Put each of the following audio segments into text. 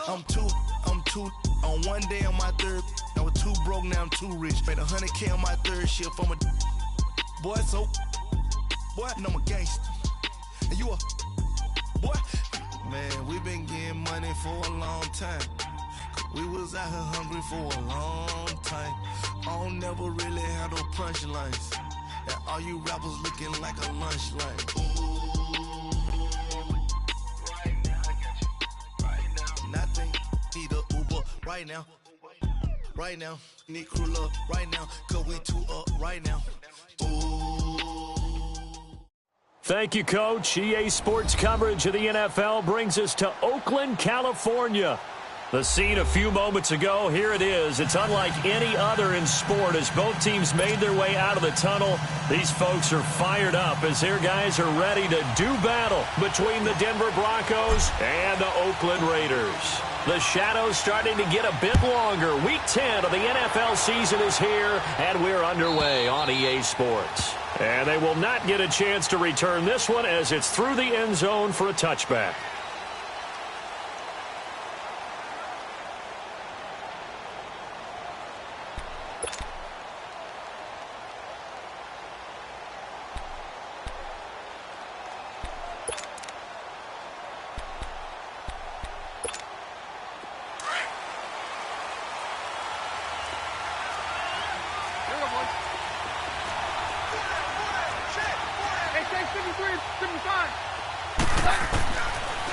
I'm two. On one day on my third, I was too broke, now I'm too rich. Made 100K on my third shift. I'm a boy, so boy, and I'm a gangster. And you a boy. Man, we been getting money for a long time. We was out here hungry for a long time. I don't never really have no punchlines. And all you rappers looking like a lunch line. Nothing, need a Uber right now, need crew love right now, cause we two up right now. Thank you, Coach. EA Sports coverage of the NFL brings us to Oakland, California. The scene a few moments ago, here it is. It's unlike any other in sport as both teams made their way out of the tunnel. These folks are fired up as their guys are ready to do battle between the Denver Broncos and the Oakland Raiders. The shadow's starting to get a bit longer. Week 10 of the NFL season is here, and we're underway on EA Sports. And they will not get a chance to return this one as it's through the end zone for a touchback.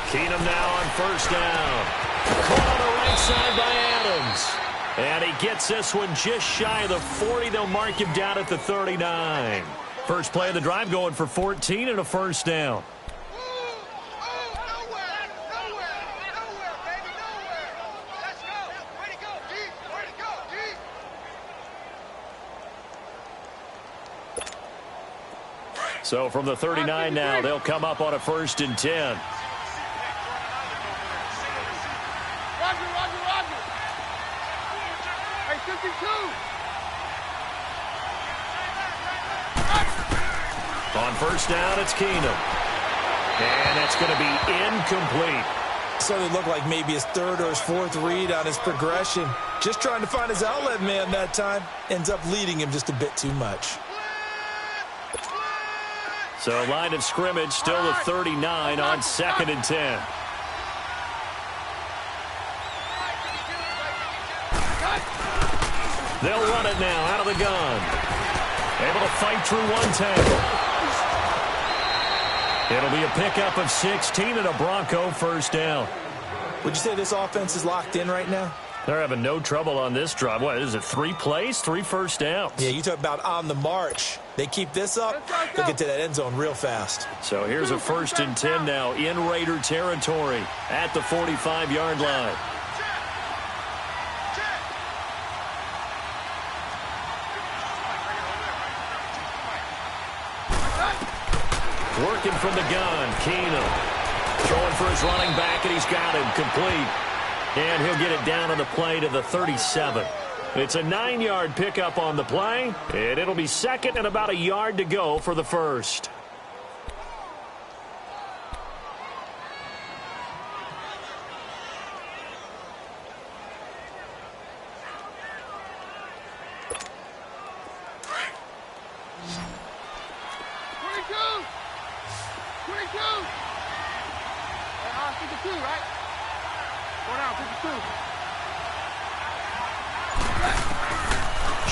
Keenum now on first down. Caught on the right side by Adams. And he gets this one just shy of the 40. They'll mark him down at the 39. First play of the drive going for 14 and a first down. So from the 39 now, they'll come up on a 1st and 10. On first down, it's Keenum. And that's going to be incomplete. Certainly looked like maybe his third or his fourth read on his progression. Just trying to find his outlet man that time. Ends up leading him just a bit too much. So line of scrimmage still the 39 on 2nd and 10. They'll run it now out of the gun. Able to fight through one tackle. It'll be a pickup of 16 and a Bronco first down. Would you say this offense is locked in right now? They're having no trouble on this drive. What is it, 3 plays, 3 first downs? Yeah, you talk about on the march. They keep this up, they'll get to that end zone real fast. So here's a 1st and 10 now in Raider territory at the 45-yard line. Working from the gun, Keenum. Throwing for his running back, and he's got him complete. And he'll get it down on the play to the 37. It's a 9-yard pickup on the play, and it'll be 2nd and about a yard to go for the first.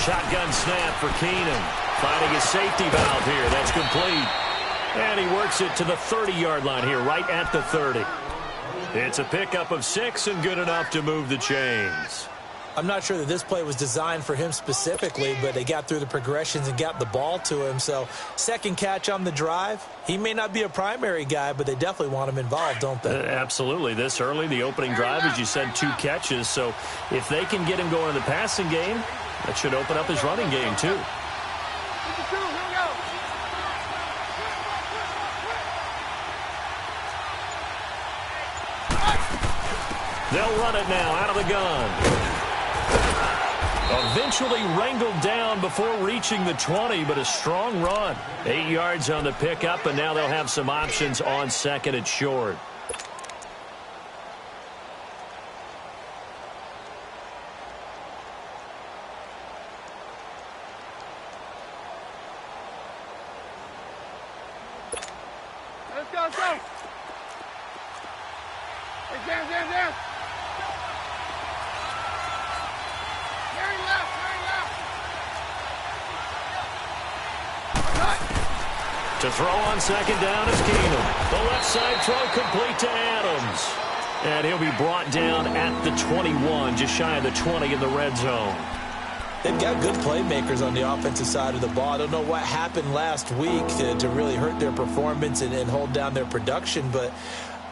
Shotgun snap for Keenum. Finding his safety valve here. That's complete. And he works it to the 30-yard line here, right at the 30. It's a pickup of 6 and good enough to move the chains. I'm not sure that this play was designed for him specifically, but they got through the progressions and got the ball to him. So, second catch on the drive. He may not be a primary guy, but they definitely want him involved, don't they? Absolutely. This early, the opening drive, as you said, 2 catches. So, if they can get him going in the passing game, that should open up his running game, too. They'll run it now out of the gun. Eventually wrangled down before reaching the 20, but a strong run. 8 yards on the pickup, and now they'll have some options on 2nd and short. let's go. Hey, down. Very left. To throw on second down is Keenum. The left side throw complete to Adams. And he'll be brought down at the 21, just shy of the 20 in the red zone. They've got good playmakers on the offensive side of the ball. I don't know what happened last week to really hurt their performance and hold down their production, but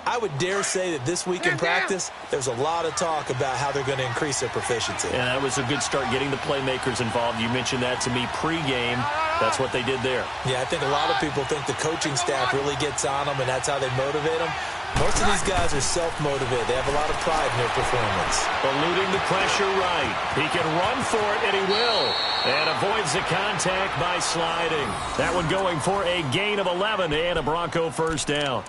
I would dare say that this week in practice, there's a lot of talk about how they're going to increase their proficiency. And that was a good start getting the playmakers involved. You mentioned that to me pregame. That's what they did there. Yeah, I think a lot of people think the coaching staff really gets on them, and that's how they motivate them. Most of these guys are self-motivated. They have a lot of pride in their performance. Eluding the pressure right. He can run for it, and he will. And avoids the contact by sliding. That one going for a gain of 11 and a Bronco first down.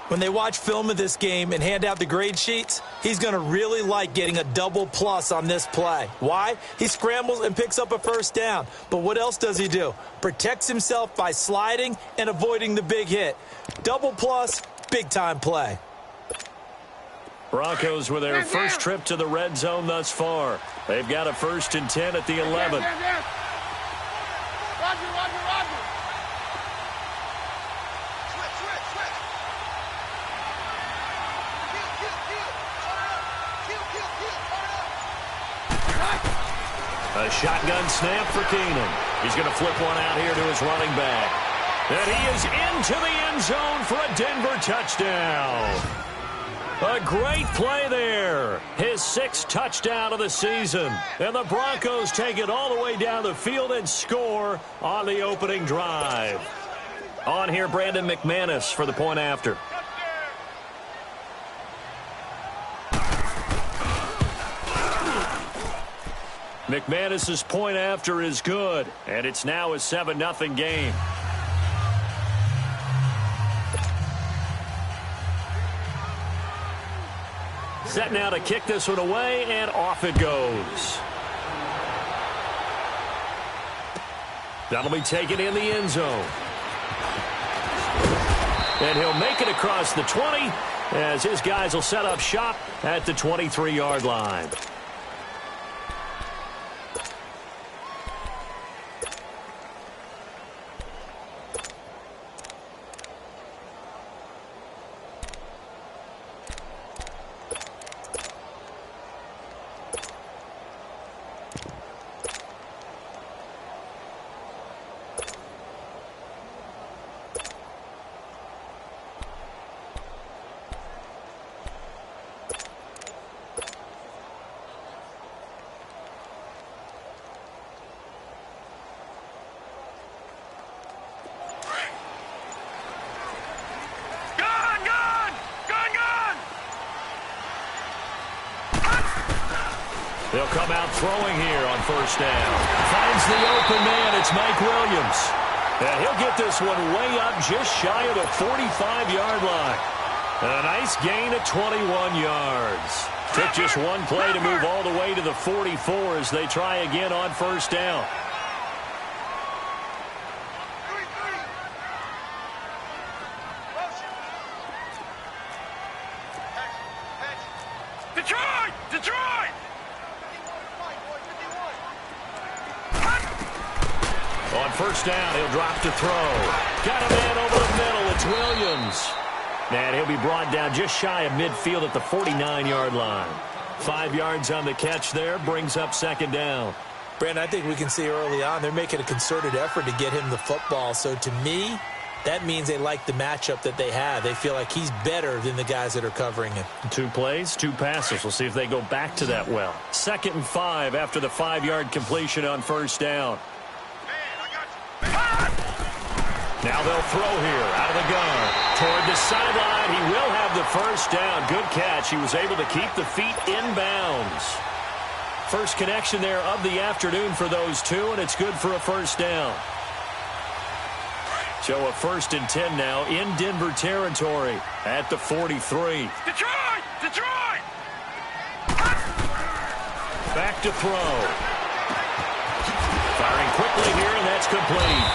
When they watch film of this game and hand out the grade sheets, he's going to really like getting a double plus on this play. Why? He scrambles and picks up a first down. But what else does he do? Protects himself by sliding and avoiding the big hit. Double plus, big-time play. Broncos with their first trip to the red zone thus far. They've got a 1st and 10 at the 11. Roger. A shotgun snap for Keenum. He's going to flip one out here to his running back. And he is into the end zone for a Denver touchdown. A great play there. His 6th touchdown of the season. And the Broncos take it all the way down the field and score on the opening drive. On here, Brandon McManus for the point after. McManus's point after is good, and it's now a 7-0 game. Set now to kick this one away, and off it goes. That'll be taken in the end zone. And he'll make it across the 20 as his guys will set up shop at the 23-yard line. They'll come out throwing here on first down. Finds the open man. It's Mike Williams. And he'll get this one way up just shy of the 45-yard line. A nice gain of 21 yards. Took just one play to move all the way to the 44 as they try again on first down. On first down, he'll drop to throw. Got a man over the middle. It's Williams. And he'll be brought down just shy of midfield at the 49-yard line. 5 yards on the catch there, brings up second down. Brandon, I think we can see early on they're making a concerted effort to get him the football. So to me, that means they like the matchup that they have. They feel like he's better than the guys that are covering him. 2 plays, 2 passes. We'll see if they go back to that well. 2nd and 5 after the 5-yard completion on first down. Now they'll throw here out of the gun. Toward the sideline. He will have the first down. Good catch. He was able to keep the feet in bounds. First connection there of the afternoon for those two, and it's good for a first down. So a 1st and 10 now in Denver territory at the 43. Detroit! Back to throw. Firing quickly here, and that's complete.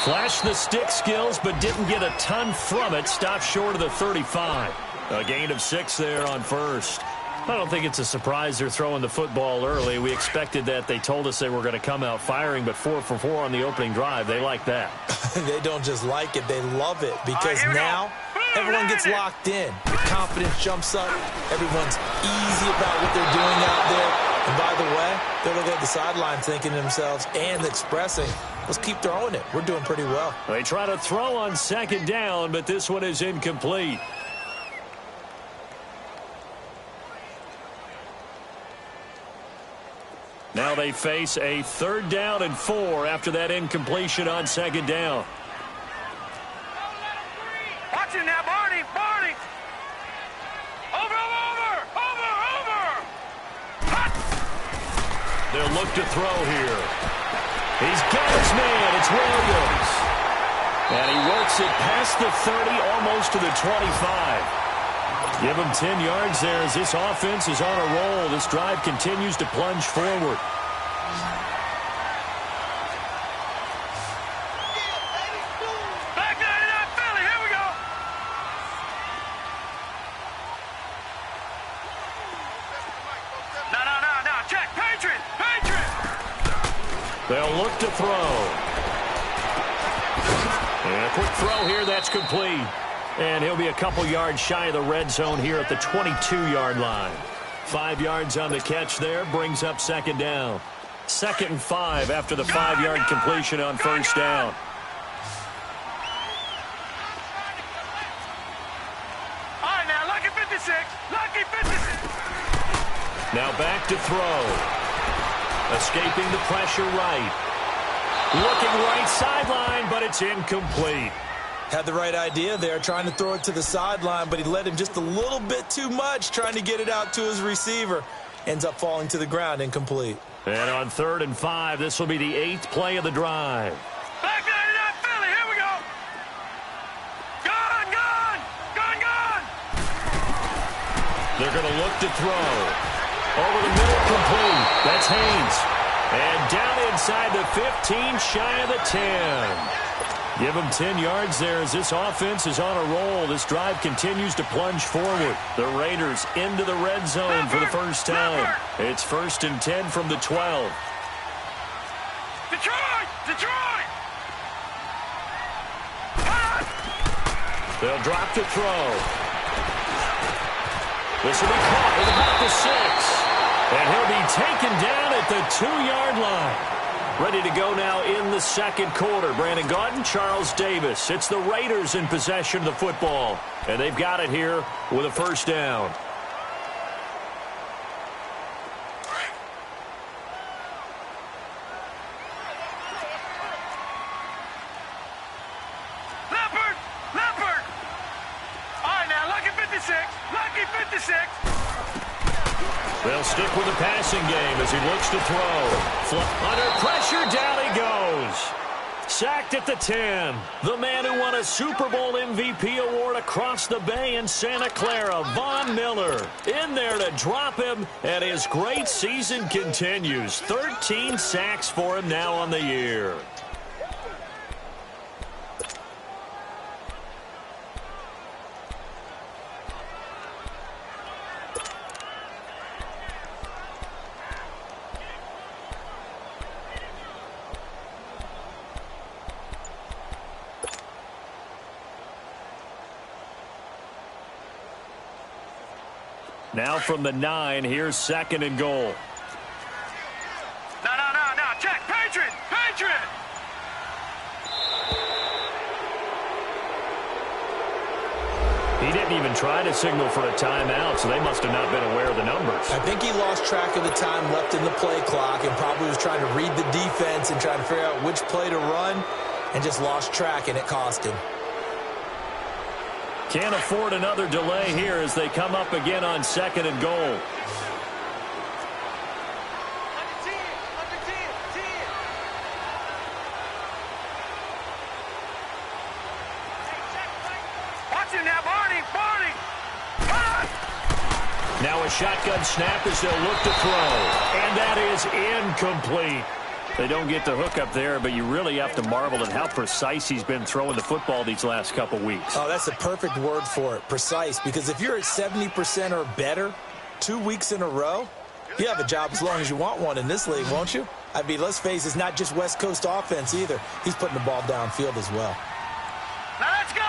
Flashed the stick skills, but didn't get a ton from it. Stopped short of the 35. A gain of 6 there on first. I don't think it's a surprise they're throwing the football early. We expected that. They told us they were going to come out firing, but 4 for 4 on the opening drive. They like that. They don't just like it, they love it, because now everyone gets locked in. The confidence jumps up. Everyone's easy about what they're doing out there. And by the way, they're looking at the sideline thinking to themselves and expressing, let's keep throwing it. We're doing pretty well. They try to throw on second down, but this one is incomplete. Now they face a 3rd down and 4 after that incompletion on second down. Watch it now, Barney. Barney. Over. Hot. They'll look to throw here. He's got his man. It's Williams. And he works it past the 30, almost to the 25. Give him 10 yards there as this offense is on a roll. This drive continues to plunge forward. Back 99 Philly. Here we go. No. Check. Patriot. They'll look to throw. And a quick throw here. That's complete. And he'll be a couple yards shy of the red zone here at the 22-yard line. 5 yards on the catch there, brings up second down. 2nd and 5 after the 5-yard completion on first down. All right, now, lucky 56. Lucky 56. Now back to throw. Escaping the pressure right. Looking right sideline, but it's incomplete. Had the right idea there, trying to throw it to the sideline, but he led him just a little bit too much, trying to get it out to his receiver. Ends up falling to the ground, incomplete. And on 3rd and 5, this will be the 8th play of the drive. Back 99 Philly. Here we go. Gone. They're going to look to throw. Over the middle, complete. That's Haynes. And down inside the 15, shy of the 10. Give them 10 yards there as this offense is on a roll. This drive continues to plunge forward. The Raiders into the red zone for the first time. It's 1st and 10 from the 12. Detroit. They'll drop to throw. This will be caught at about the 6. And he'll be taken down at the 2-yard line. Ready to go now in the second quarter. Brandon Gaudin, Charles Davis. It's the Raiders in possession of the football. And they've got it here with a first down. Leopard. All right, now, lucky 56. They'll stick with the passing game as he looks to throw. Under pressure, down he goes. Sacked at the 10. The man who won a Super Bowl MVP award across the bay in Santa Clara, Von Miller, in there to drop him, and his great season continues. 13 sacks for him now on the year. Now from the 9, here's 2nd and goal. No. Check. Patriot. He didn't even try to signal for a timeout, so they must have not been aware of the numbers. I think he lost track of the time left in the play clock and probably was trying to read the defense and trying to figure out which play to run and just lost track, and it cost him. Can't afford another delay here as they come up again on 2nd and goal. Watch it now, Barney. Now a shotgun snap as they'll look to throw. And that is incomplete. They don't get the hook up there, but you really have to marvel at how precise he's been throwing the football these last couple weeks. Oh, that's the perfect word for it, precise, because if you're at 70% or better 2 weeks in a row, you have a job as long as you want one in this league, won't you? I mean, let's face it, it's not just West Coast offense either. He's putting the ball downfield as well. Now let's go.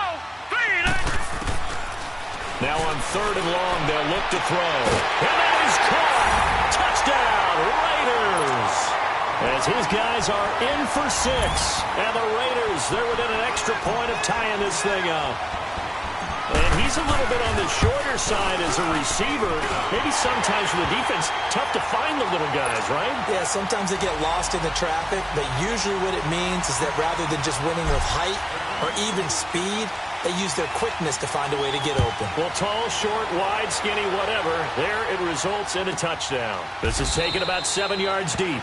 Now on 3rd and long, they'll look to throw. And that is caught. Touchdown, Raiders. As his guys are in for 6. And the Raiders, they're within an extra point of tying this thing up. And he's a little bit on the shorter side as a receiver. Maybe sometimes for the defense, tough to find the little guys, right? Yeah, sometimes they get lost in the traffic, but usually what it means is that rather than just winning with height or even speed, they use their quickness to find a way to get open. Well, tall, short, wide, skinny, whatever, there it results in a touchdown. This is taken about 7 yards deep.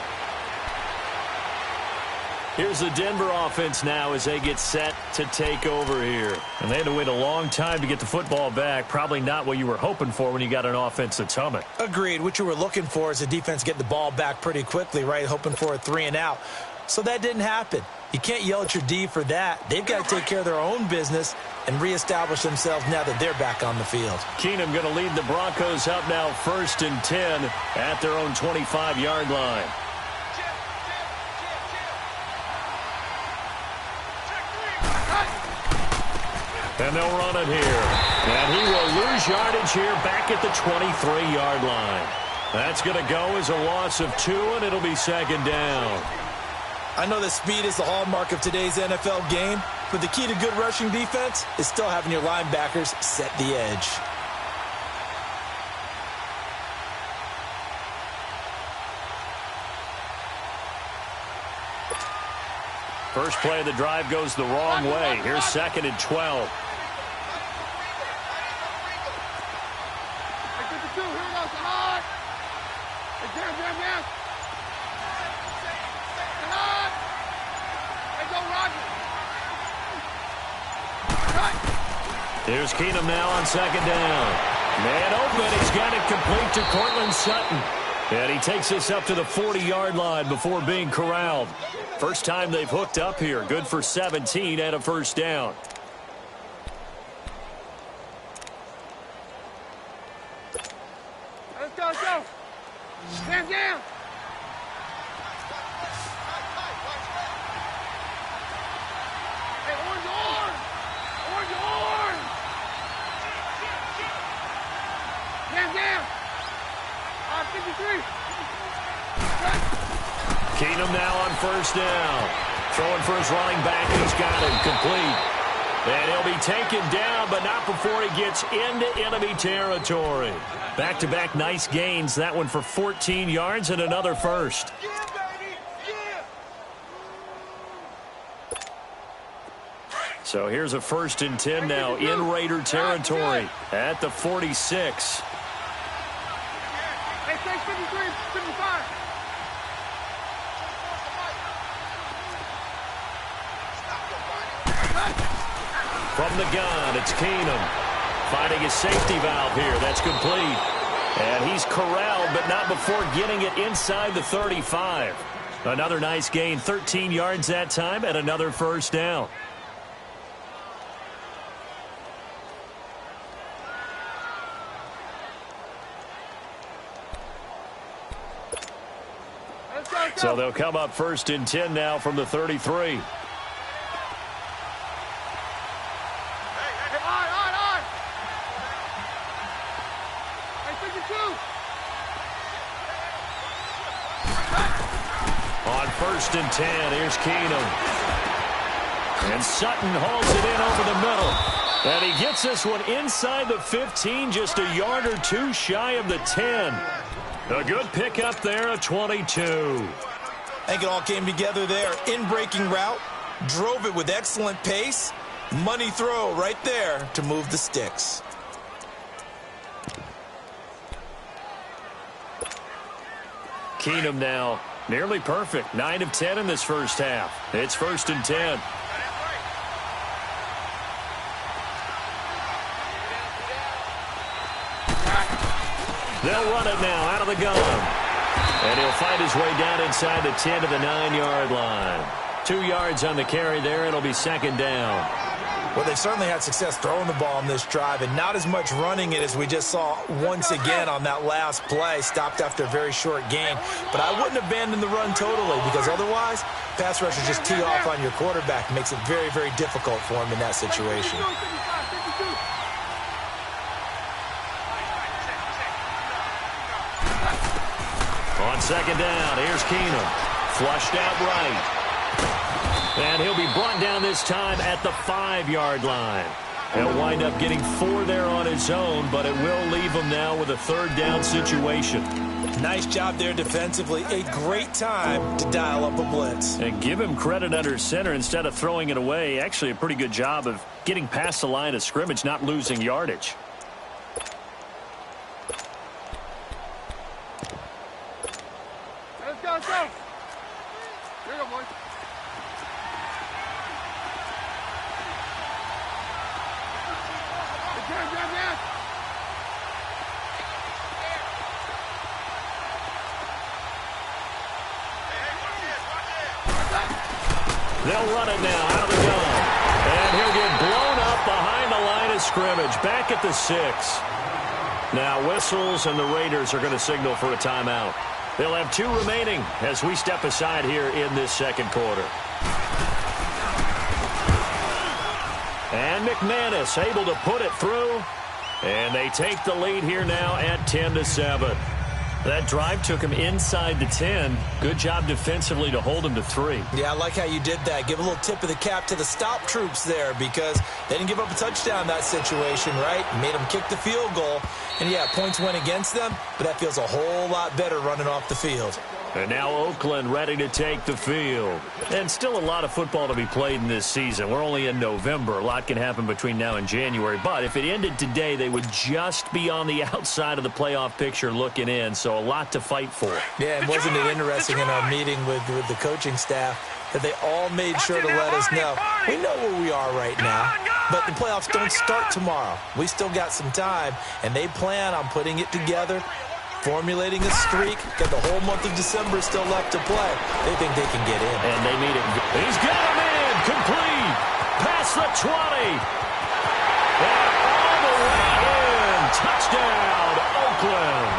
Here's the Denver offense now as they get set to take over here. And they had to wait a long time to get the football back. Probably not what you were hoping for when you got an offense that's humming. Agreed. What you were looking for is the defense get the ball back pretty quickly, right? Hoping for a 3 and out. So that didn't happen. You can't yell at your D for that. They've got to take care of their own business and reestablish themselves now that they're back on the field. Keenum going to lead the Broncos up now 1st and 10 at their own 25-yard line. And they'll run it here. And he will lose yardage here back at the 23-yard line. That's going to go as a loss of 2, and it'll be 2nd down. I know that speed is the hallmark of today's NFL game, but the key to good rushing defense is still having your linebackers set the edge. First play of the drive goes the wrong way. Here's 2nd and 12. Here's Keenum now on 2nd down. Man open, he's got it complete to Cortland Sutton. And he takes this up to the 40-yard line before being corralled. First time they've hooked up here. Good for 17 and a 1st down. Let's go, let's go. Stand down. Hey, orange, orange. Orange, orange. Stand down. 53. Keenum now on 1st down. Throwing for his running back, and he's got him complete. And he'll be taken down, but not before he gets into enemy territory. Back-to-back nice gains. That one for 14 yards and another 1st. Yeah, baby. Yeah. So here's a 1st and 10 now in Raider territory at the 46. Hey, take 53, 55. From the gun, it's Keenum. Finding his safety valve here. That's complete. And he's corralled, but not before getting it inside the 35. Another nice gain, 13 yards that time, and another 1st down. So they'll come up 1st and 10 now from the 33. On 1st and 10, here's Keenum. And Sutton hauls it in over the middle. And he gets this one inside the 15, just a yard or 2 shy of the 10. A good pickup there, a 22. I think it all came together there. In-breaking route, drove it with excellent pace. Money throw right there to move the sticks. Keenum now nearly perfect. 9 of 10 in this first half. It's 1st and 10. They'll run it now out of the gun. And he'll fight his way down inside the 10 to the 9-yard line. 2 yards on the carry there. It'll be second down. Well, they've certainly had success throwing the ball on this drive, and not as much running it as we just saw once again on that last play. Stopped after a very short gain. But I wouldn't abandon the run totally, because otherwise, pass rushers just tee off on your quarterback. Makes it very, very difficult for him in that situation. On second down, here's Keenum. Flushed out right. And he'll be brought down this time at the 5-yard line. He'll wind up getting 4 there on his own, but it will leave him now with a third down situation. Nice job there defensively. A great time to dial up a blitz. And give him credit under center instead of throwing it away. Actually a pretty good job of getting past the line of scrimmage, not losing yardage. Let's go, let's go. Here you go, boys. They'll run it now out of the gun. And he'll get blown up behind the line of scrimmage. Back at the 6. Now whistles and the Raiders are going to signal for a timeout. They'll have 2 remaining as we step aside here in this second quarter. And McManus able to put it through. And they take the lead here now at 10-7. That drive took him inside the 10. Good job defensively to hold him to 3. Yeah, I like how you did that. Give a little tip of the cap to the stop troops there, because they didn't give up a touchdown in that situation, right? Made them kick the field goal. And, yeah, points went against them, but that feels a whole lot better running off the field. And now Oakland ready to take the field. And still a lot of football to be played in this season. We're only in November. A lot can happen between now and January. But if it ended today, they would just be on the outside of the playoff picture looking in. So a lot to fight for. Yeah, and wasn't it interesting in our meeting with the coaching staff that they all made sure to let us know, we know where we are right now, but the playoffs don't start tomorrow. We still got some time, and they plan on putting it together, formulating a streak, got the whole month of December still left to play. They think they can get in. And they need it. He's got him in. Complete. Past the 20. And all the way in. Touchdown, Oakland.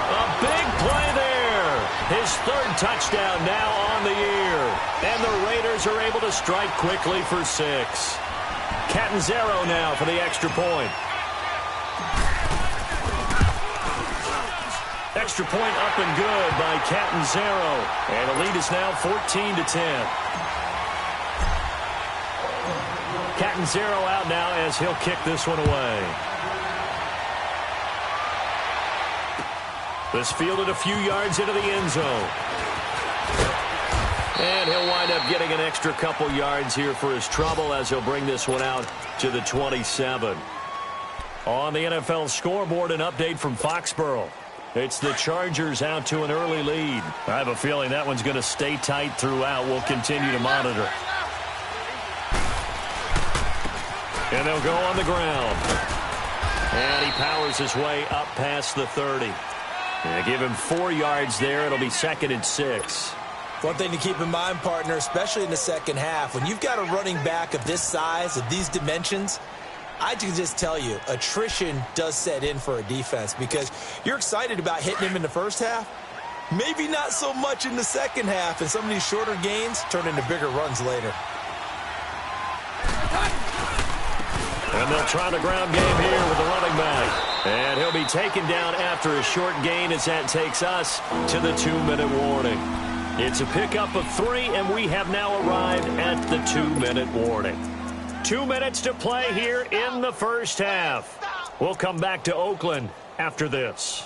A big play there. His 3rd touchdown now on the year. And the Raiders are able to strike quickly for 6. Catanzaro now for the extra point. Extra point up and good by Catanzaro. And the lead is now 14-10. Catanzaro out now as he'll kick this one away. This fielded a few yards into the end zone. And he'll wind up getting an extra couple yards here for his trouble as he'll bring this one out to the 27. On the NFL scoreboard, an update from Foxborough. It's the Chargers out to an early lead. I have a feeling that one's going to stay tight throughout. We'll continue to monitor. And they'll go on the ground. And he powers his way up past the 30. And give him 4 yards there. It'll be 2nd and 6. One thing to keep in mind, partner, especially in the second half, when you've got a running back of this size, of these dimensions, I can just tell you, attrition does set in for a defense, because you're excited about hitting him in the first half. Maybe not so much in the second half, and some of these shorter gains turn into bigger runs later. And they'll try the ground game here with the running back. And he'll be taken down after a short gain as that takes us to the 2-minute warning. It's a pickup of 3, and we have now arrived at the 2-minute warning. 2 minutes to play here in the first half. We'll come back to Oakland after this.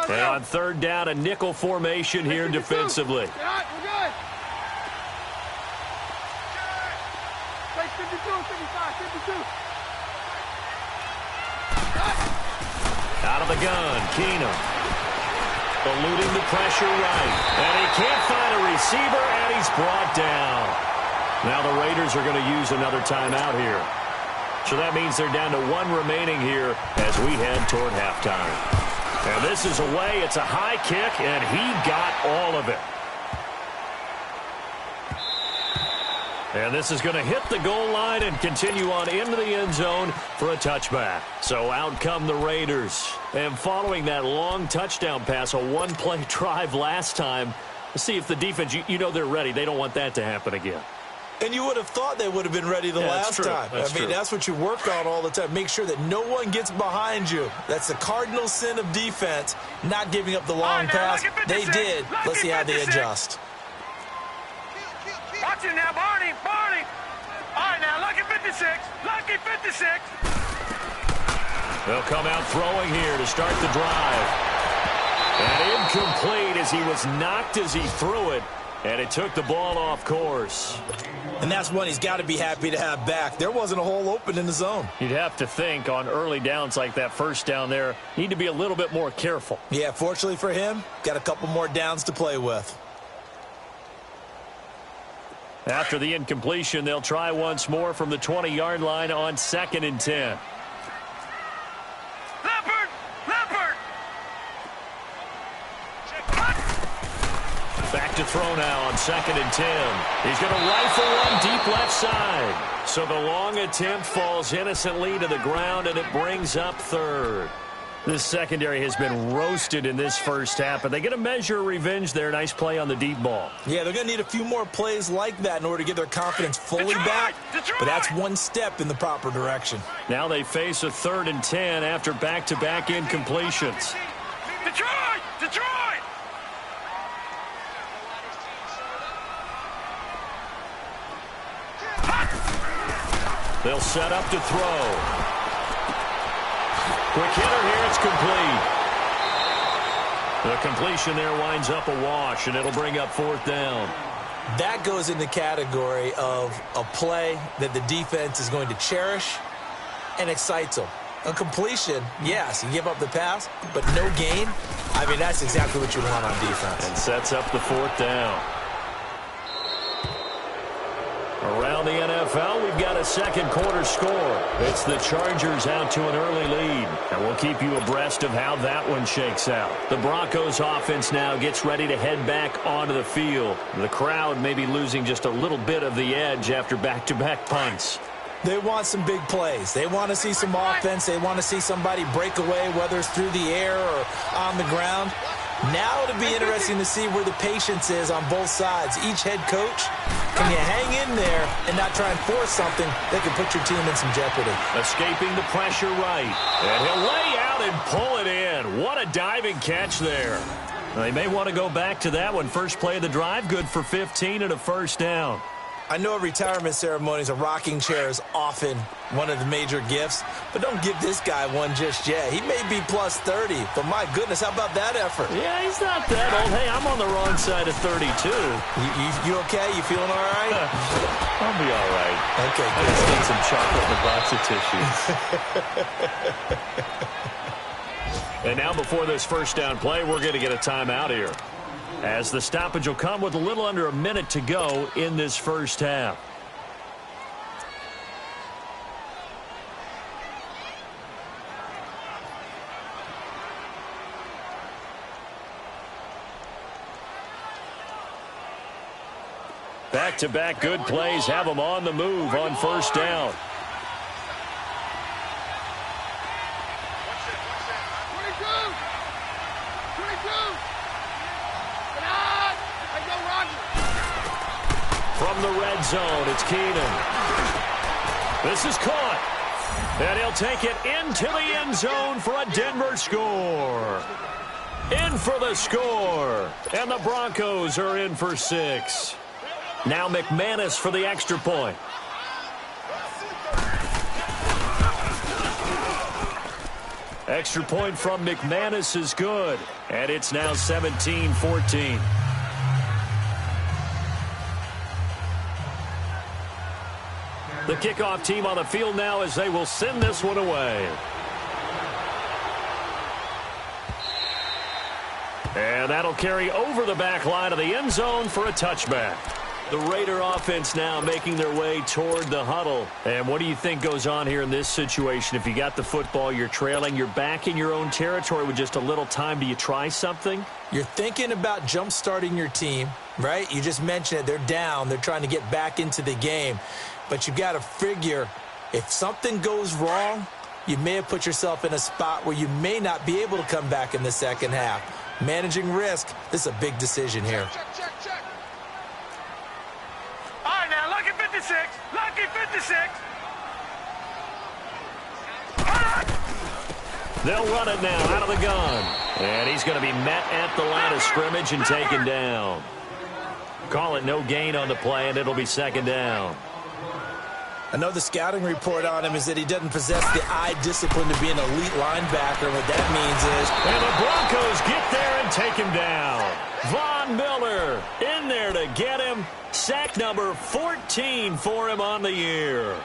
And on 3rd down, a nickel formation here defensively. Out of the gun, Keenum. Eluding the pressure right. And he can't find a receiver, and he's brought down. Now the Raiders are going to use another timeout here. So that means they're down to 1 remaining here as we head toward halftime. And this is away. It's a high kick, and he got all of it. And this is going to hit the goal line and continue on into the end zone for a touchback. So out come the Raiders. And following that long touchdown pass, a one-play drive last time, let's see if the defense, you know they're ready. They don't want that to happen again. And you would have thought they would have been ready the last time. That's what you work on all the time. Make sure that no one gets behind you. That's the cardinal sin of defense, not giving up the long pass. They did. Let's see how they adjust. Watch it now, Barney. All right, now, lucky 56. They'll come out throwing here to start the drive. And incomplete as he was knocked as he threw it. And it took the ball off course. And that's one he's got to be happy to have back. There wasn't a hole open in the zone. You'd have to think on early downs like that first down there, need to be a little bit more careful. Yeah, fortunately for him, got a couple more downs to play with. After the incompletion, they'll try once more from the 20-yard line on 2nd and 10. Leopard! Back to throw now on 2nd and 10. He's going to rifle one deep left side. So the long attempt falls innocently to the ground, and it brings up 3rd. This secondary has been roasted in this first half, but they get a measure of revenge there. Nice play on the deep ball. Yeah, they're going to need a few more plays like that in order to get their confidence fully back. But that's one step in the proper direction. Now they face a 3rd and 10 after back-to-back incompletions. Detroit! They'll set up to throw. Quick hitter here, it's complete. The completion there winds up a wash, and it'll bring up 4th down. That goes in the category of a play that the defense is going to cherish and excites them. A completion, yes, you give up the pass, but no gain. I mean, that's exactly what you want on defense. And sets up the 4th down. Around the NFL, we've got a second quarter score. It's the Chargers out to an early lead. And we'll keep you abreast of how that one shakes out. The Broncos offense now gets ready to head back onto the field. The crowd may be losing just a little bit of the edge after back-to-back punts. They want some big plays. They want to see some offense. They want to see somebody break away, whether it's through the air or on the ground. Now it'll be interesting to see where the patience is on both sides. Each head coach, can you hang in there and not try and force something that can put your team in some jeopardy? Escaping the pressure right. And he'll lay out and pull it in. What a diving catch there. They may want to go back to that one. First play of the drive, good for 15 and a 1st down. I know at retirement ceremonies, a rocking chair is often one of the major gifts, but don't give this guy one just yet. He may be plus 30, but my goodness, how about that effort? Yeah, he's not that old. Hey, I'm on the wrong side of 32. You okay? You feeling all right? I'll be all right. Okay, I just need some chocolate in a box of tissues. And now before this first down play, we're going to get a timeout here, as the stoppage will come with a little under a minute to go in this first half. Back-to-back good plays have them on the move on first down. From the red zone, it's Keenan. This is caught. And he'll take it into the end zone for a Denver score. In for the score. And the Broncos are in for 6. Now McManus for the extra point. Extra point from McManus is good. And it's now 17-14. The kickoff team on the field now as they will send this one away. And that'll carry over the back line of the end zone for a touchback. The Raider offense now making their way toward the huddle. And what do you think goes on here in this situation? If you got the football, you're trailing, you're back in your own territory with just a little time. Do you try something? You're thinking about jump-starting your team, right? You just mentioned it. They're down. They're trying to get back into the game. But you've got to figure if something goes wrong, you may have put yourself in a spot where you may not be able to come back in the second half. Managing risk, this is a big decision here. Check. All right, now, lucky 56. Lucky 56. They'll run it now out of the gun. And he's going to be met at the line of scrimmage and taken down. Call it no gain on the play, and it'll be second down. I know the scouting report on him is that he doesn't possess the eye discipline to be an elite linebacker. What that means is... And the Broncos get there and take him down. Von Miller in there to get him. Sack number 14 for him on the year.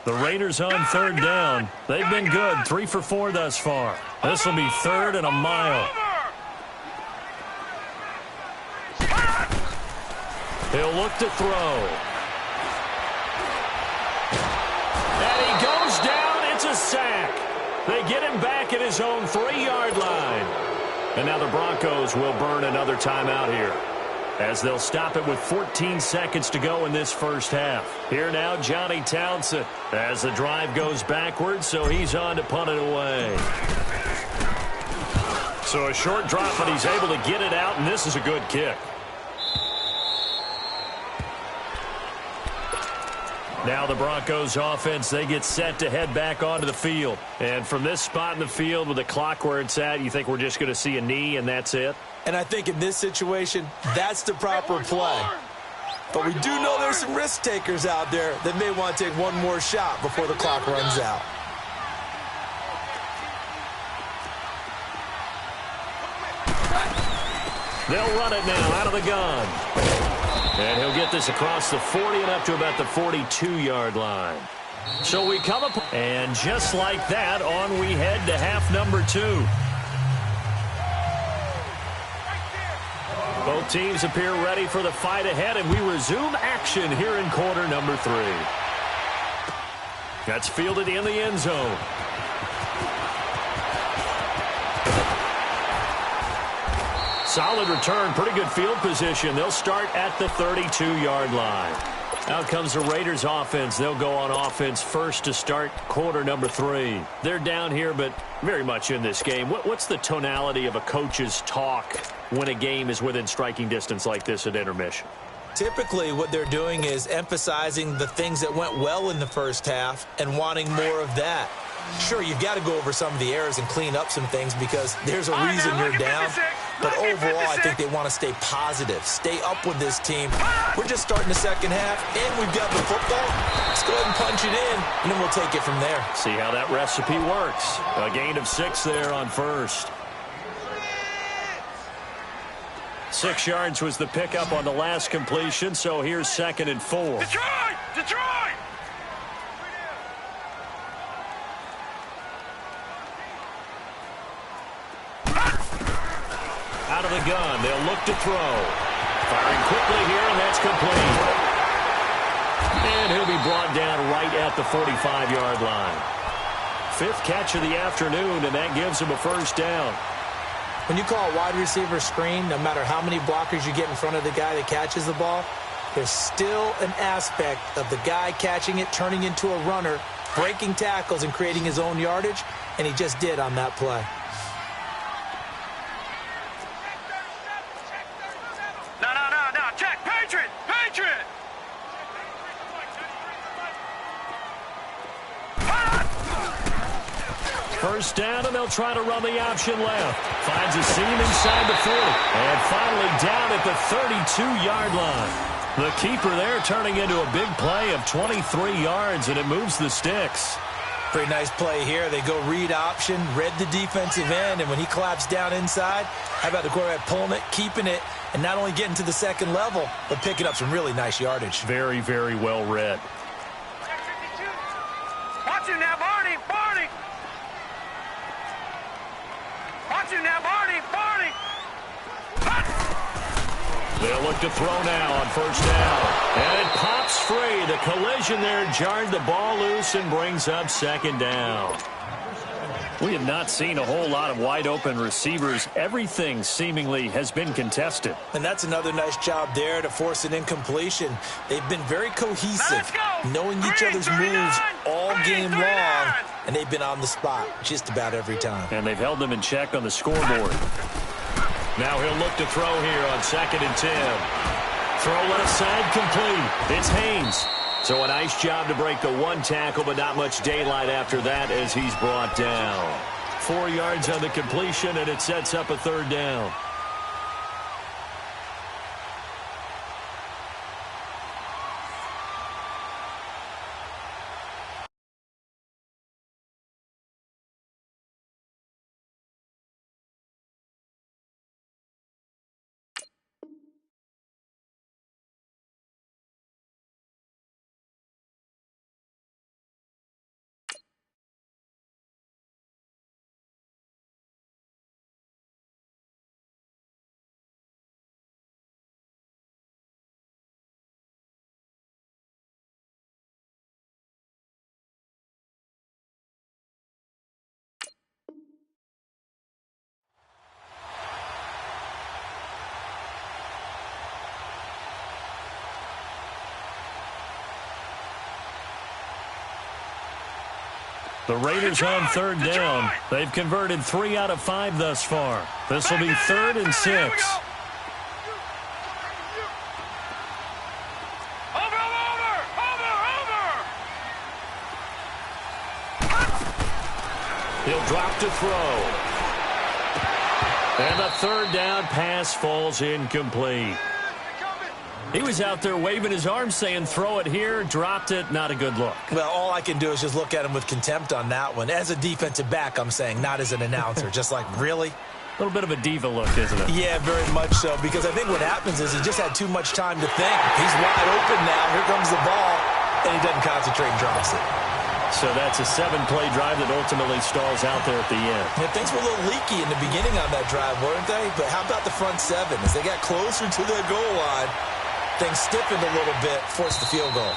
The Raiders on third down. They've been good, 3 for 4 thus far. This will be third and a mile. He'll look to throw. And he goes down. It's a sack. They get him back at his own 3-yard line. And now the Broncos will burn another timeout here, as they'll stop it with 14 seconds to go in this first half. Here now, Johnny Townsend, as the drive goes backwards, so he's on to punt it away. So a short drop, but he's able to get it out, and this is a good kick. Now the Broncos offense, they get set to head back onto the field. And from this spot in the field with the clock where it's at, you think we're just going to see a knee and that's it? And I think in this situation, that's the proper play. But we do know there's some risk takers out there that may want to take one more shot before the clock runs out. They'll run it now out of the gun. And he'll get this across the 40 and up to about the 42-yard line. So we come up, and just like that, on we head to half number 2. Both teams appear ready for the fight ahead, and we resume action here in quarter number 3. That's fielded in the end zone. Solid return, pretty good field position. They'll start at the 32-yard line. Out comes the Raiders offense. They'll go on offense first to start quarter number 3. They're down here, but very much in this game. What's the tonality of a coach's talk when a game is within striking distance like this at intermission? Typically, what they're doing is emphasizing the things that went well in the first half and wanting more of that. Sure, you've got to go over some of the errors and clean up some things because there's a reason you're down. But overall, I think they want to stay positive, stay up with this team. We're just starting the second half, and we've got the football. Let's go ahead and punch it in, and then we'll take it from there. See how that recipe works. A gain of 6 there on first. 6 yards was the pickup on the last completion, so here's 2nd and 4. Detroit! Out of the gun, they'll look to throw. Firing quickly here, and that's complete. And he'll be brought down right at the 45-yard line. 5th catch of the afternoon, and that gives him a first down. When you call a wide receiver screen, no matter how many blockers you get in front of the guy that catches the ball, there's still an aspect of the guy catching it, turning into a runner, breaking tackles, and creating his own yardage, and he just did on that play. No, check, Patriot! First down, and they'll try to run the option left. Finds a seam inside the 40. And finally down at the 32-yard line. The keeper there turning into a big play of 23 yards, and it moves the sticks. Pretty nice play here. They go read option, read the defensive end, and when he claps down inside, how about the quarterback pulling it, keeping it, and not only getting to the second level, but picking up some really nice yardage. Very, very well read. Watch him now, Barney. Watch it now, Barney! Barney! They'll look to throw now on first down. And it pops free. The collision there jarred the ball loose and brings up second down. We have not seen a whole lot of wide-open receivers. Everything seemingly has been contested. And that's another nice job there to force an incompletion. They've been very cohesive, knowing each other's moves all game long, and they've been on the spot just about every time. And they've held them in check on the scoreboard. Now he'll look to throw here on 2nd and 10. Throw left side complete. It's Haynes. So a nice job to break the one tackle, but not much daylight after that as he's brought down. 4 yards on the completion, and it sets up a third down. The Raiders on 3rd down. They've converted 3 out of 5 thus far. This will be 3rd and 6. Over! He'll drop to throw. And the 3rd down pass falls incomplete. He was out there waving his arms saying, throw it here, dropped it, not a good look. Well, all I can do is just look at him with contempt on that one. As a defensive back, I'm saying, not as an announcer. Just like, really? A little bit of a diva look, isn't it? Yeah, very much so, because I think what happens is he just had too much time to think. He's wide open now. Here comes the ball, and he doesn't concentrate and drops it. So that's a 7-play drive that ultimately stalls out there at the end. Yeah, things were a little leaky in the beginning on that drive, weren't they? But how about the front 7? As they got closer to their goal line, things stiffened a little bit, forced the field goal.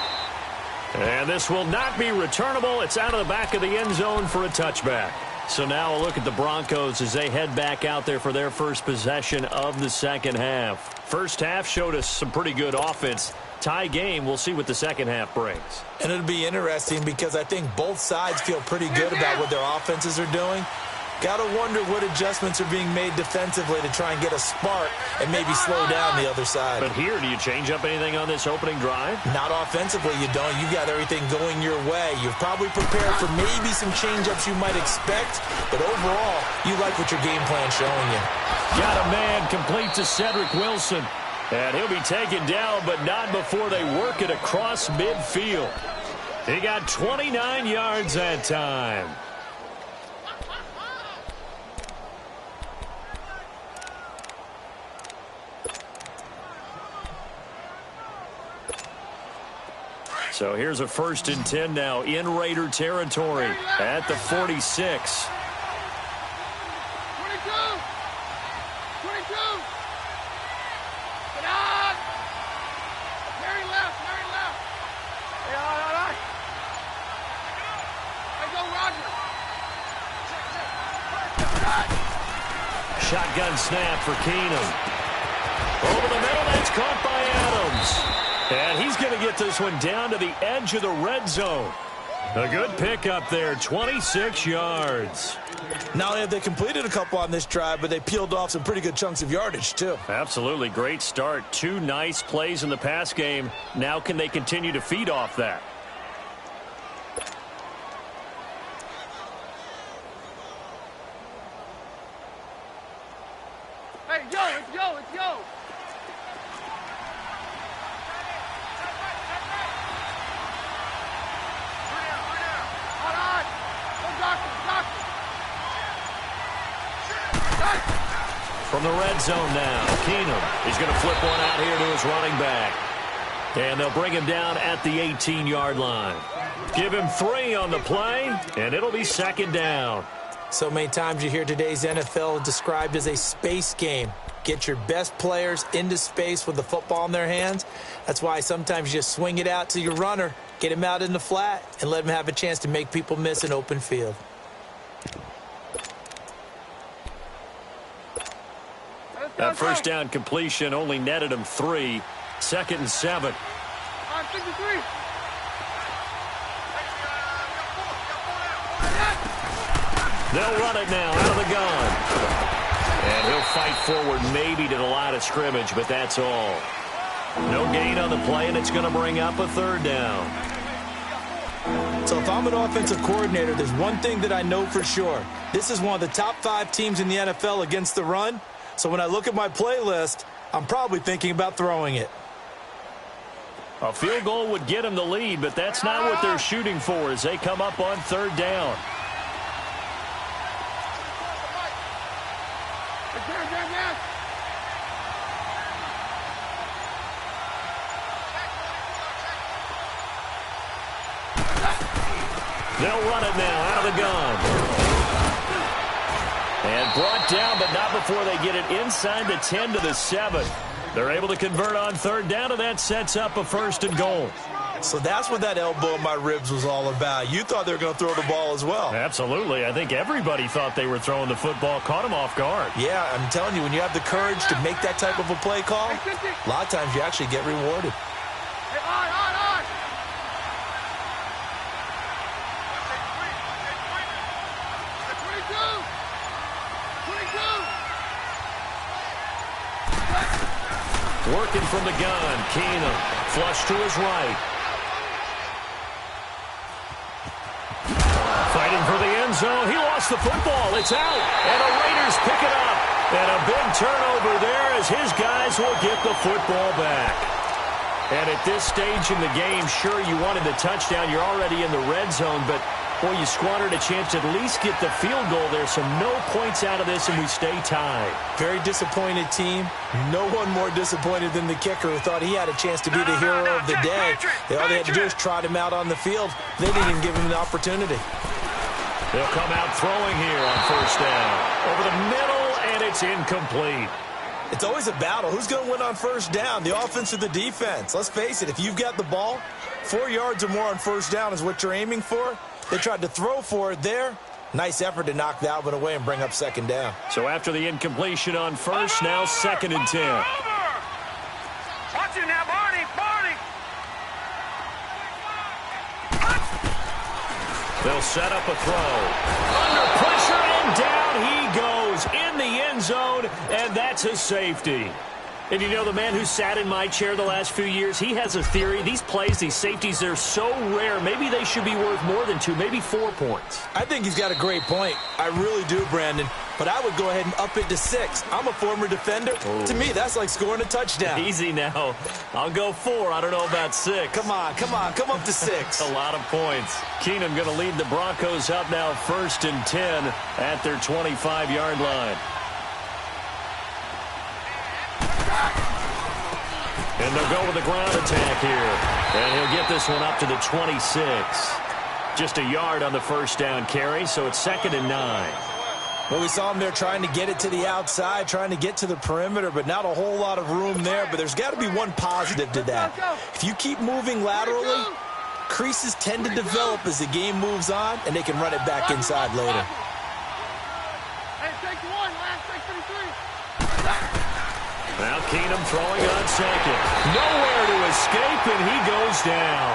And this will not be returnable. It's out of the back of the end zone for a touchback. So now a look at the Broncos as they head back out there for their first possession of the second half. First half showed us some pretty good offense. Tie game, we'll see what the second half brings. And it'll be interesting because I think both sides feel pretty good about what their offenses are doing. Got to wonder what adjustments are being made defensively to try and get a spark and maybe slow down the other side. But here, do you change up anything on this opening drive? Not offensively, you don't. You got everything going your way. You've probably prepared for maybe some change-ups you might expect, but overall, you like what your game plan's showing you. Got a man complete to Cedric Wilson. And he'll be taken down, but not before they work it across midfield. He got 29 yards that time. So here's a 1st and 10 now in Raider territory at the 46. 22! 22! Get out! Mary left! Hey, all right. Hey, go, Roger! Shotgun snap for Keenum. Over the middle, that's caught by Adams. And he's going to get this one down to the edge of the red zone. A good pickup there, 26 yards. Not only have they completed a couple on this drive, but they peeled off some pretty good chunks of yardage, too. Absolutely, great start. 2 nice plays in the pass game. Now can they continue to feed off that? Hey, let's go! From the red zone now, Keenum. He's going to flip one out here to his running back. And they'll bring him down at the 18-yard line. Give him 3 on the play, and it'll be 2nd down. So many times you hear today's NFL described as a space game. Get your best players into space with the football in their hands. That's why sometimes you just swing it out to your runner, get him out in the flat, and let him have a chance to make people miss an open field. That first down completion only netted him 3. 2nd and 7. They'll run it now out of the gun. And he'll fight forward maybe to the line of scrimmage, but that's all. No gain on the play, and it's going to bring up a 3rd down. So if I'm an offensive coordinator, there's one thing that I know for sure. This is one of the top 5 teams in the NFL against the run. So when I look at my playlist, I'm probably thinking about throwing it. A field goal would get them the lead, but that's not what they're shooting for as they come up on 3rd down. They'll run it now out of the gun. And brought down, but not before they get it inside the 10 to the 7. They're able to convert on 3rd down, and that sets up a 1st and goal. So that's what that elbow in my ribs was all about. You thought they were going to throw the ball as well. Absolutely. I think everybody thought they were throwing the football, caught them off guard. Yeah, I'm telling you, when you have the courage to make that type of a play call, a lot of times you actually get rewarded. Working from the gun, Keenum, flush to his right. Fighting for the end zone. He lost the football. It's out. And the Raiders pick it up. And a big turnover there as his guys will get the football back. And at this stage in the game, sure, you wanted the touchdown. You're already in the red zone, but boy, you squandered a chance to at least get the field goal there. So no points out of this, and we stay tied. Very disappointed team. No one more disappointed than the kicker who thought he had a chance to be the hero of the day. All they had to do is trot him out on the field. They didn't even give him the opportunity. They'll come out throwing here on 1st down. Over the middle, and it's incomplete. It's always a battle. Who's going to win on 1st down, the offense or the defense? Let's face it, if you've got the ball, 4 yards or more on 1st down is what you're aiming for. They tried to throw for it there. Nice effort to knock that one away and bring up 2nd down. So after the incompletion on 1st, now 2nd and 10. Watch it now, Barney. They'll set up a throw. Under pressure, and down he goes in the end zone, and that's a safety. And you know, the man who sat in my chair the last few years, he has a theory. These plays, these safeties, they're so rare. Maybe they should be worth more than 2, maybe 4 points. I think he's got a great point. I really do, Brandon. But I would go ahead and up it to 6. I'm a former defender. Ooh. To me, that's like scoring a touchdown. Easy now. I'll go 4. I don't know about 6. Come on. Come up to 6. A lot of points. Keenum going to lead the Broncos up now 1st and 10 at their 25-yard line. And they'll go with the ground attack here. And he'll get this one up to the 26. Just a yard on the 1st down carry, so it's 2nd and 9. Well, we saw him there trying to get it to the outside, trying to get to the perimeter, but not a whole lot of room there. But there's got to be one positive to that. If you keep moving laterally, creases tend to develop as the game moves on, and they can run it back inside later. Now Keenum throwing on 2nd. Nowhere to escape, and he goes down.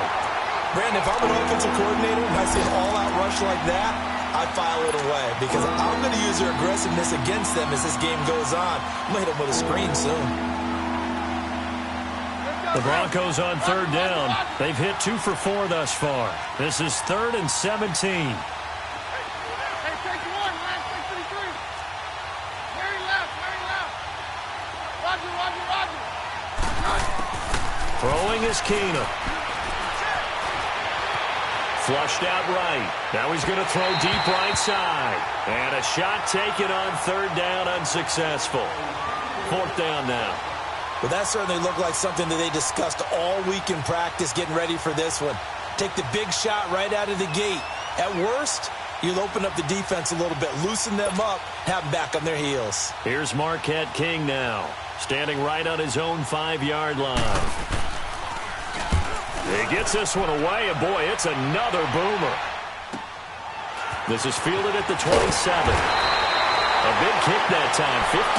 Brandon, if I'm an offensive coordinator and I see an all-out rush like that, I file it away because I'm going to use their aggressiveness against them as this game goes on. I'm going to hit them with a screen soon. The Broncos on 3rd down. They've hit 2 for 4 thus far. This is 3rd and 17. Throwing is Keenum. Flushed out right. Now he's going to throw deep right side. And a shot taken on 3rd down, unsuccessful. 4th down now. Well, that certainly looked like something that they discussed all week in practice getting ready for this one. Take the big shot right out of the gate. At worst, You'll open up the defense a little bit, loosen them up, have them back on their heels. Here's Marquette King now, standing right on his own 5-yard line. He gets this one away, and boy, it's another boomer. This is fielded at the 27. A big kick that time, 52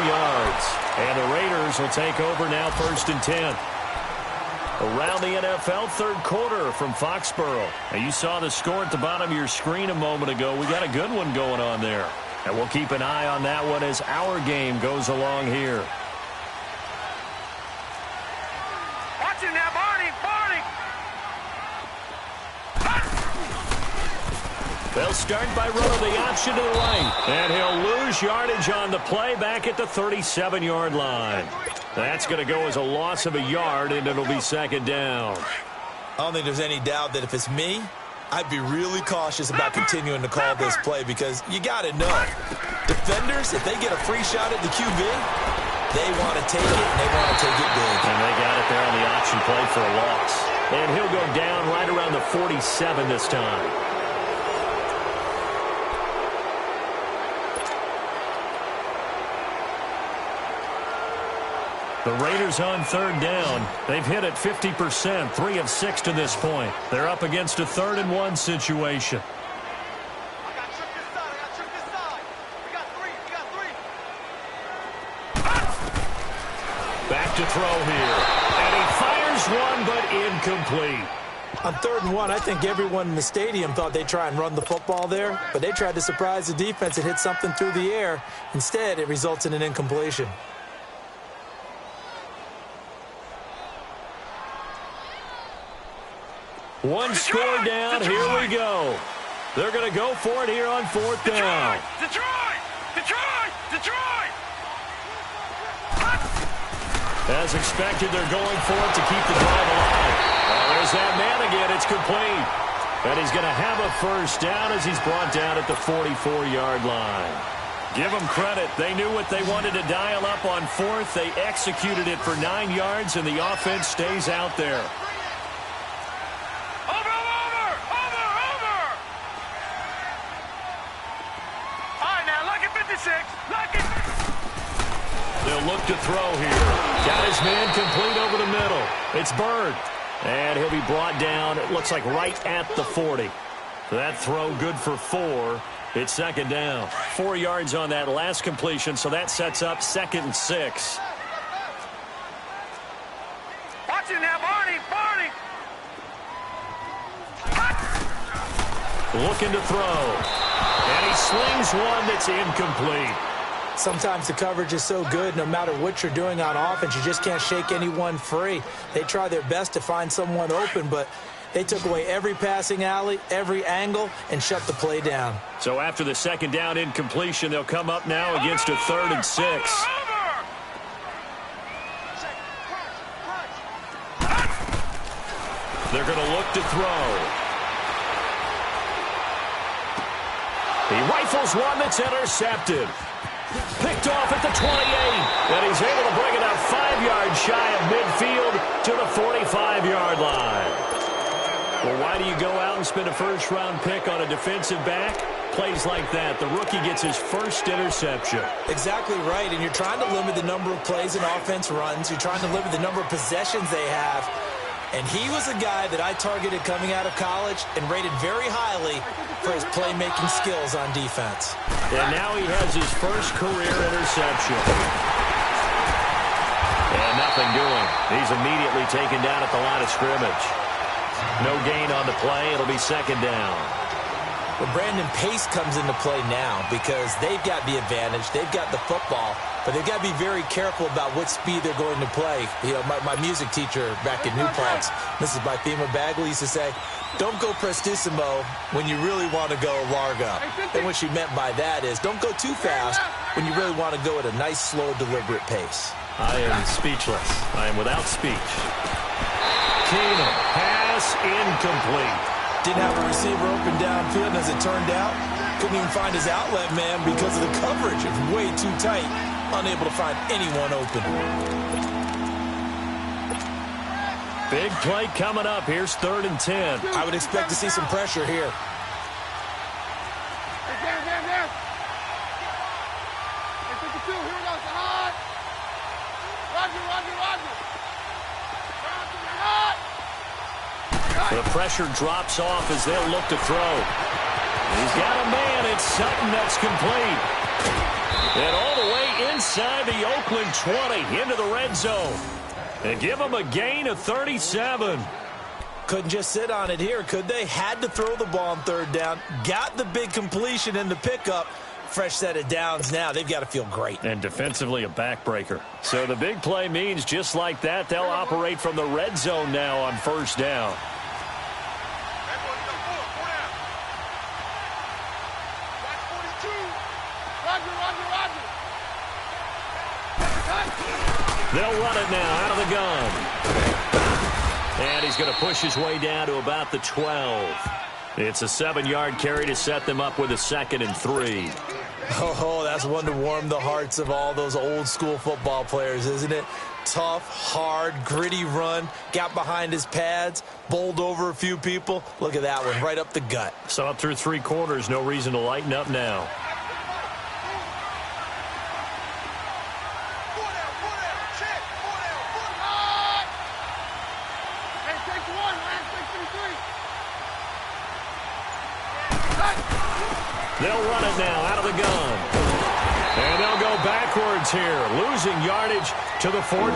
yards. And the Raiders will take over now, 1st and 10. Around the NFL, third quarter from Foxborough. Now, you saw the score at the bottom of your screen a moment ago. We got a good one going on there. And we'll keep an eye on that one as our game goes along here. Watch it now, Barney! Barney! They'll start by running the option to the right. And he'll lose yardage on the play back at the 37-yard line. That's going to go as a loss of a yard, and it'll be 2nd down. I don't think there's any doubt that if it's me, I'd be really cautious about continuing to call this play because you got to know. Defenders, if they get a free shot at the QB, they want to take it, and they want to take it big. And they got it there on the option play for a loss. And he'll go down right around the 47 this time. The Raiders on 3rd down. They've hit it 50%, 3 of 6 to this point. They're up against a 3rd and 1 situation. I got trick this side. I got trick this side. We got 3. We got 3. Back to throw here. And he fires one, but incomplete. On 3rd and 1, I think everyone in the stadium thought they'd try and run the football there, but they tried to surprise the defense and hit something through the air. Instead, it results in an incompletion. One score down. Here we go. They're going to go for it here on 4th down. Detroit! Detroit! Detroit! As expected, they're going for it to keep the drive alive. There's that man again. It's complete. And he's going to have a 1st down as he's brought down at the 44-yard line. Give them credit. They knew what they wanted to dial up on 4th. They executed it for 9 yards, and the offense stays out there. They'll look to throw here. Got his man complete over the middle. It's Bird. And he'll be brought down, it looks like right at the 40. So that throw good for 4. It's 2nd down. 4 yards on that last completion, so that sets up 2nd and 6. Watch it now, Barney! Barney! Looking to throw. And he slings one that's incomplete. Sometimes the coverage is so good, no matter what you're doing on offense, you just can't shake anyone free. They try their best to find someone open, but they took away every passing alley, every angle, and shut the play down. So after the 2nd down incompletion, they'll come up now against a 3rd and 6. They're going to look to throw. He rifles one that's intercepted. Picked off at the 28, and he's able to bring it up 5 yards shy of midfield to the 45-yard line. Well, why do you go out and spend a 1st-round pick on a defensive back? Plays like that. The rookie gets his 1st interception. Exactly right, and you're trying to limit the number of plays an offense runs. You're trying to limit the number of possessions they have. And he was a guy that I targeted coming out of college and rated very highly for his playmaking skills on defense. And now he has his 1st career interception. And nothing doing. He's immediately taken down at the line of scrimmage. No gain on the play. It'll be 2nd down. Well, Brandon, pace comes into play now because they've got the advantage. They've got the football, but they've got to be very careful about what speed they're going to play. You know, my music teacher back in New Paltz, Mrs. Bythema Bagley, used to say, don't go prestissimo when you really want to go largo. And what she meant by that is don't go too fast when you really want to go at a nice, slow, deliberate pace. I am speechless. I am without speech. Keenum, pass incomplete. Didn't have a receiver open downfield, and as it turned out, couldn't even find his outlet man because of the coverage. It was way too tight, unable to find anyone open. Big play coming up. Here's 3rd and 10. I would expect to see some pressure here. Hey, 52, here we go, it's hot. Roger. The pressure drops off as they'll look to throw. He's got a man. It's Sutton that's complete. And all the way inside the Oakland 20 into the red zone. And give them a gain of 37. Couldn't just sit on it here, could they? Had to throw the ball on third down. Got the big completion in the pickup. Fresh set of downs now. They've got to feel great. And defensively a backbreaker. So the big play means just like that, they'll operate from the red zone now on first down. They'll run it now out of the gun. And he's going to push his way down to about the 12. It's a 7-yard carry to set them up with a 2nd and 3. Oh, that's one to warm the hearts of all those old school football players, isn't it? Tough, hard, gritty run. Got behind his pads, bowled over a few people. Look at that one, right up the gut. So up through 3 quarters, no reason to lighten up now. They'll run it now out of the gun. And they'll go backwards here, losing yardage to the 14.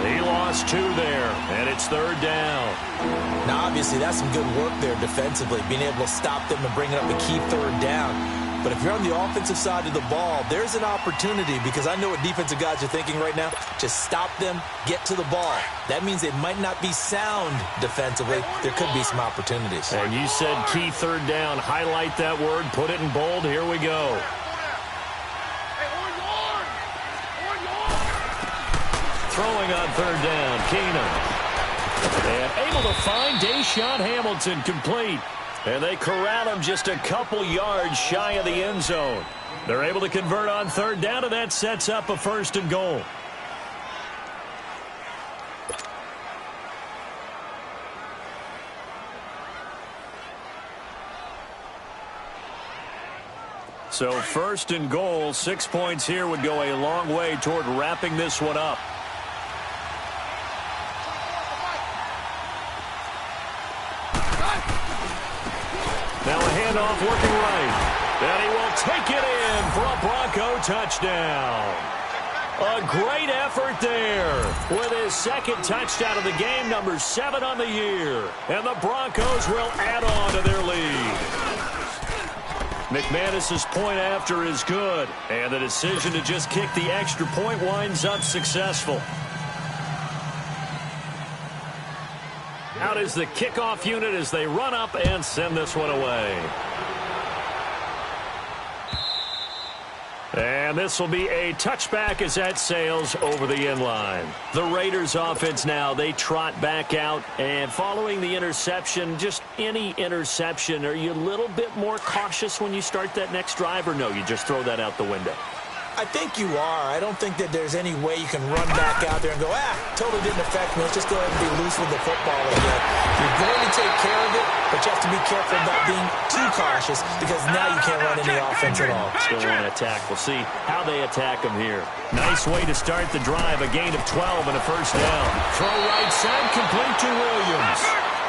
He lost 2 there, and it's 3rd down. Now, obviously, that's some good work there defensively, being able to stop them and bring up a key 3rd down. But if you're on the offensive side of the ball, there's an opportunity, because I know what defensive guys are thinking right now. Just stop them, get to the ball. That means they might not be sound defensively. There could be some opportunities. And you said key 3rd down. Highlight that word. Put it in bold. Here we go. Throwing on 3rd down, Keenum. And able to find Deshaun Hamilton complete. And they corral him just a couple yards shy of the end zone. They're able to convert on 3rd down, and that sets up a 1st and goal. So 1st and goal, 6 points here would go a long way toward wrapping this one up. Now a handoff working right. And he will take it in for a Bronco touchdown. A great effort there with his 2nd touchdown of the game, number 7 on the year. And the Broncos will add on to their lead. McManus's point after is good. And the decision to just kick the extra point winds up successful. Out is the kickoff unit as they run up and send this one away. And this will be a touchback as that sails over the end line. The Raiders offense now, they trot back out. And following the interception, just any interception, are you a little bit more cautious when you start that next drive? Or no, you just throw that out the window? I think you are. I don't think that there's any way you can run back out there and go, totally didn't affect me. Let's just go ahead and be loose with the football again. You're going to take care of it, but you have to be careful about being too cautious, because now you can't run any offense at all. Still want to attack. We'll see how they attack them here. Nice way to start the drive. A gain of 12 and a 1st down. Throw right side, complete to Williams.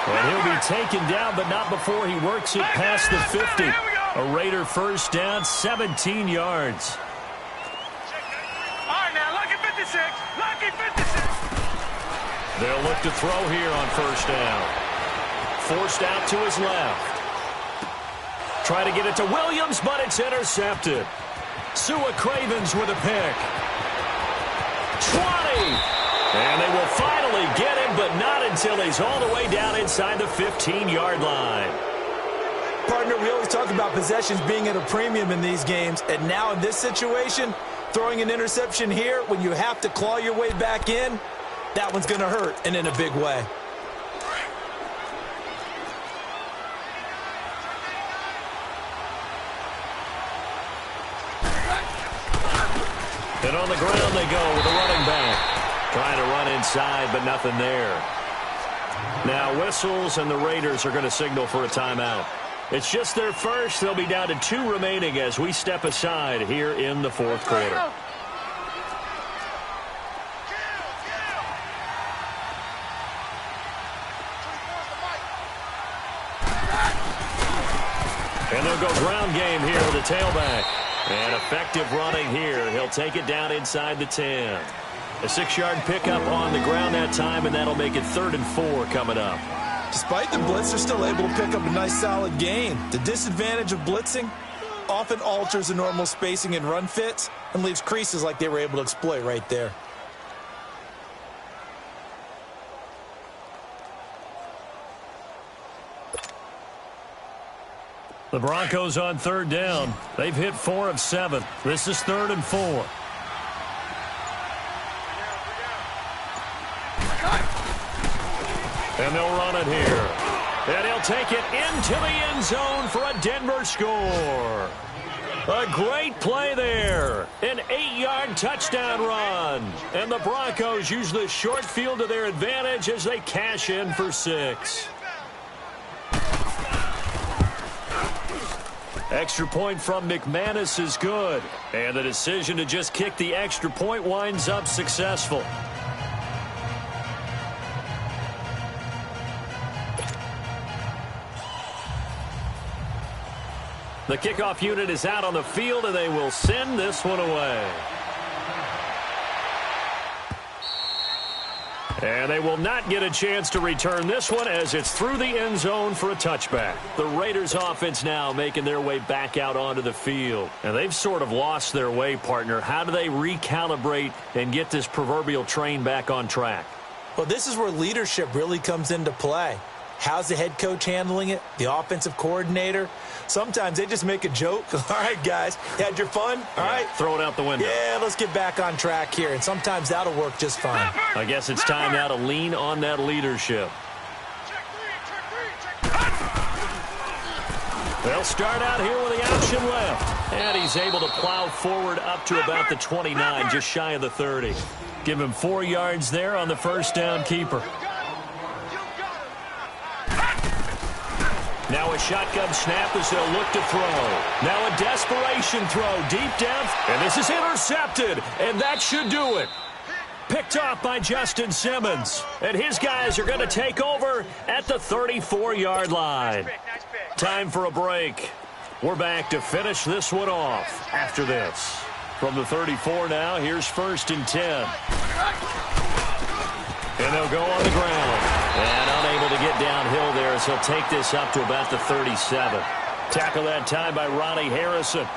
And he'll be taken down, but not before he works it past the 50. A Raider 1st down, 17 yards. Lucky 56. They'll look to throw here on 1st down. Forced out to his left. Try to get it to Williams, but it's intercepted. Sua Cravens with a pick. 20. And they will finally get him, but not until he's all the way down inside the 15-yard line. Partner, we always talk about possessions being at a premium in these games, and now in this situation, throwing an interception here when you have to claw your way back in, that one's going to hurt, and in a big way. And on the ground they go with the running back. Trying to run inside, but nothing there. Now whistles, and the Raiders are going to signal for a timeout. It's just their first. They'll be down to 2 remaining as we step aside here in the fourth quarter. And they'll go ground game here with the tailback. And effective running here. He'll take it down inside the 10. A 6-yard pickup on the ground that time, and that'll make it 3rd and 4 coming up. Despite the blitz, they're still able to pick up a nice solid gain. The disadvantage of blitzing often alters the normal spacing and run fits and leaves creases like they were able to exploit right there. The Broncos on 3rd down. They've hit 4 of 7. This is 3rd and 4. And they'll run it here. And he'll take it into the end zone for a Denver score. A great play there. An 8-yard touchdown run. And the Broncos use the short field to their advantage as they cash in for 6. Extra point from McManus is good. And the decision to just kick the extra point winds up successful. The kickoff unit is out on the field, and they will send this one away. And they will not get a chance to return this one as it's through the end zone for a touchback. The Raiders offense now making their way back out onto the field. And they've sort of lost their way, partner. How do they recalibrate and get this proverbial train back on track? Well, this is where leadership really comes into play. How's the head coach handling it? The offensive coordinator? Sometimes they just make a joke. All right, guys, you had your fun? All right. Throw it out the window. Yeah, let's get back on track here. And sometimes that'll work just fine. I guess it's time now to lean on that leadership. They'll start out here with the option left. And he's able to plow forward up to about the 29, just shy of the 30. Give him 4 yards there on the first down keeper. Now a shotgun snap as they'll look to throw. Now a desperation throw deep down. And this is intercepted. And that should do it. Picked off by Justin Simmons. And his guys are going to take over at the 34-yard line. Time for a break. We're back to finish this one off after this. From the 34 now, here's 1st and 10. And they'll go on the ground. And unable to get downhill there as he'll take this up to about the 37. Tackle that time by Ronnie Harrison.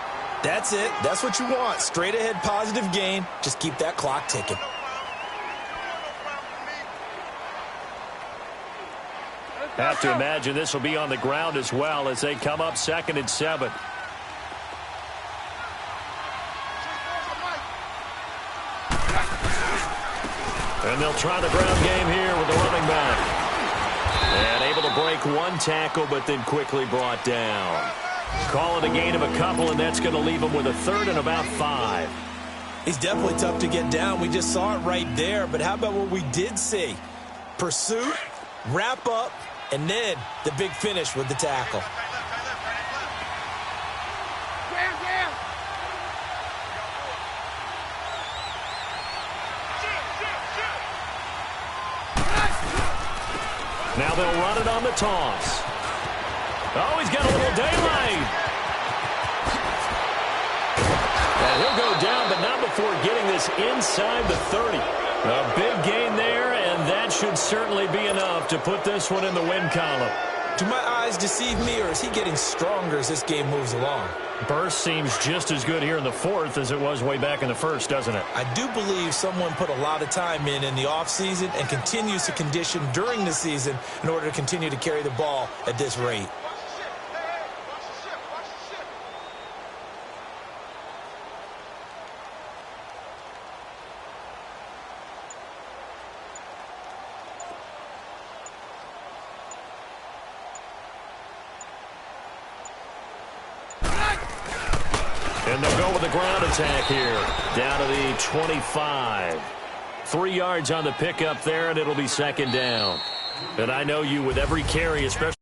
That's it. That's what you want. Straight ahead positive gain. Just keep that clock ticking. Have to imagine this will be on the ground as well as they come up 2nd and 7. And they'll try the ground game here with the running back. And able to break one tackle, but then quickly brought down. Call it a gain of a couple, and that's going to leave him with a 3rd and about 5. He's definitely tough to get down. We just saw it right there. But how about what we did see? Pursuit, wrap up, and then the big finish with the tackle. Now they'll run it on the toss. Oh, he's got a little daylight. And he'll go down, but not before getting this inside the 30. A big gain there, and that should certainly be enough to put this one in the win column. Do my eyes deceive me, or is he getting stronger as this game moves along? Burst seems just as good here in the 4th as it was way back in the 1st, doesn't it? I do believe someone put a lot of time in the offseason and continues to condition during the season in order to continue to carry the ball at this rate. And they'll go with the ground attack here. Down to the 25. 3 yards on the pickup there, and it'll be 2nd down. And I know you with every carry, especially